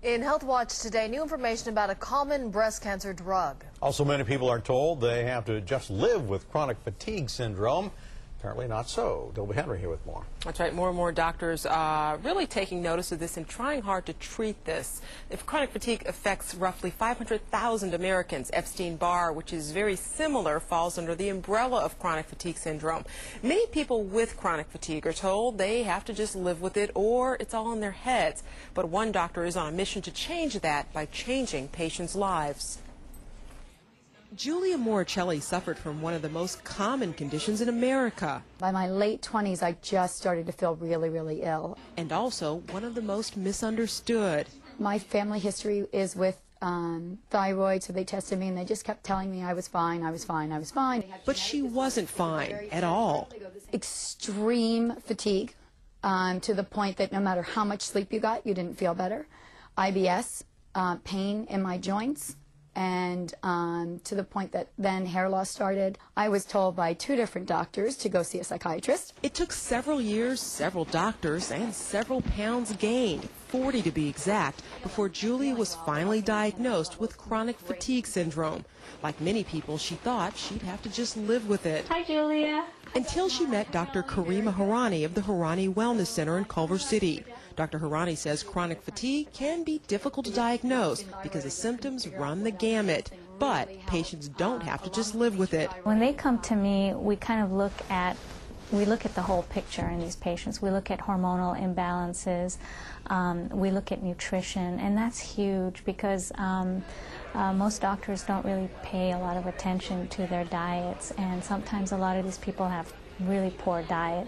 In Health Watch today, new information about a common breast cancer drug. Also, many people are told they have to just live with chronic fatigue syndrome. Apparently not so. Dilby Henry here with more. That's right. More and more doctors are really taking notice of this and trying hard to treat this. If chronic fatigue affects roughly 500,000 Americans, Epstein-Barr, which is very similar, falls under the umbrella of chronic fatigue syndrome. Many people with chronic fatigue are told they have to just live with it or it's all in their heads. But one doctor is on a mission to change that by changing patients' lives. Julia Moricelli suffered from one of the most common conditions in America. By my late 20s, I just started to feel really, really ill. And also one of the most misunderstood. My family history is with thyroid, so they tested me and they just kept telling me I was fine, I was fine, I was fine. But she wasn't fine at all. Extreme fatigue to the point that no matter how much sleep you got, you didn't feel better. IBS, pain in my joints. And to the point that then hair loss started. I was told by 2 different doctors to go see a psychiatrist. It took several years, several doctors, and several pounds gained, 40 to be exact, before Julia was finally diagnosed with chronic fatigue syndrome. Like many people, she thought she'd have to just live with it. Hi, Julia. Until she met Dr. Karima Hirani of the Hirani Wellness Center in Culver City. Dr. Hirani says chronic fatigue can be difficult to diagnose because the symptoms run the gamut, but patients don't have to just live with it. When they come to me, we kind of look at the whole picture in these patients. We look at hormonal imbalances, we look at nutrition, and that's huge because most doctors don't really pay a lot of attention to their diets, and sometimes a lot of these people have really poor diet.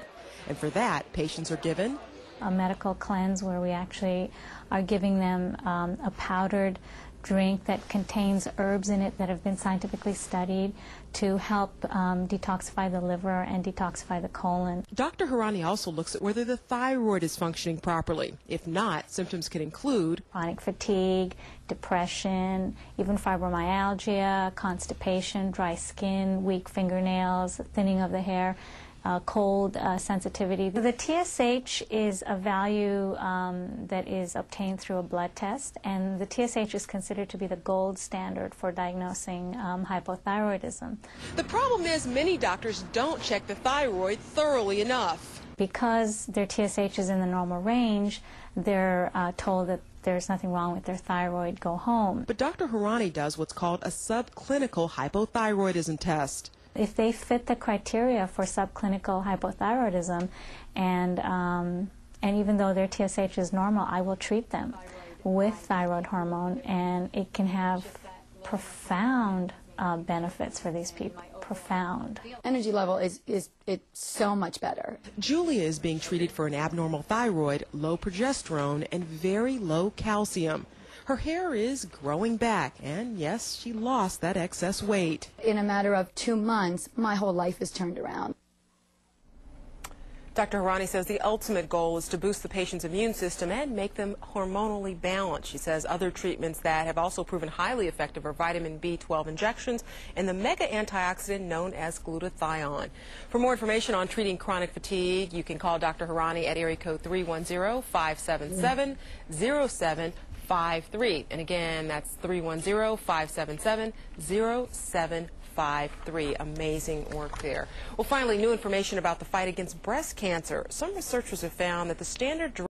And for that, patients are given a medical cleanse where we actually are giving them a powdered drink that contains herbs in it that have been scientifically studied to help detoxify the liver and detoxify the colon. Dr. Hirani also looks at whether the thyroid is functioning properly. If not, symptoms can include chronic fatigue, depression, even fibromyalgia, constipation, dry skin, weak fingernails, thinning of the hair, cold sensitivity. The TSH is a value that is obtained through a blood test, and the TSH is considered to be the gold standard for diagnosing hypothyroidism. The problem is many doctors don't check the thyroid thoroughly enough. Because their TSH is in the normal range, they're told that there's nothing wrong with their thyroid, go home. But Dr. Hirani does what's called a subclinical hypothyroidism test. If they fit the criteria for subclinical hypothyroidism, and even though their TSH is normal, I will treat them with thyroid hormone, and it can have profound benefits for these people. Profound. Energy level is so much better. Julia is being treated for an abnormal thyroid, low progesterone, and very low calcium. Her hair is growing back, and yes, she lost that excess weight. In a matter of 2 months, my whole life is turned around. Dr. Hirani says the ultimate goal is to boost the patient's immune system and make them hormonally balanced. She says other treatments that have also proven highly effective are vitamin B12 injections and the mega antioxidant known as glutathione. For more information on treating chronic fatigue, you can call Dr. Hirani at area code 310-577-0753. And again, that's 310-577-0753. Amazing work there. Well, finally, new information about the fight against breast cancer. Some researchers have found that the standard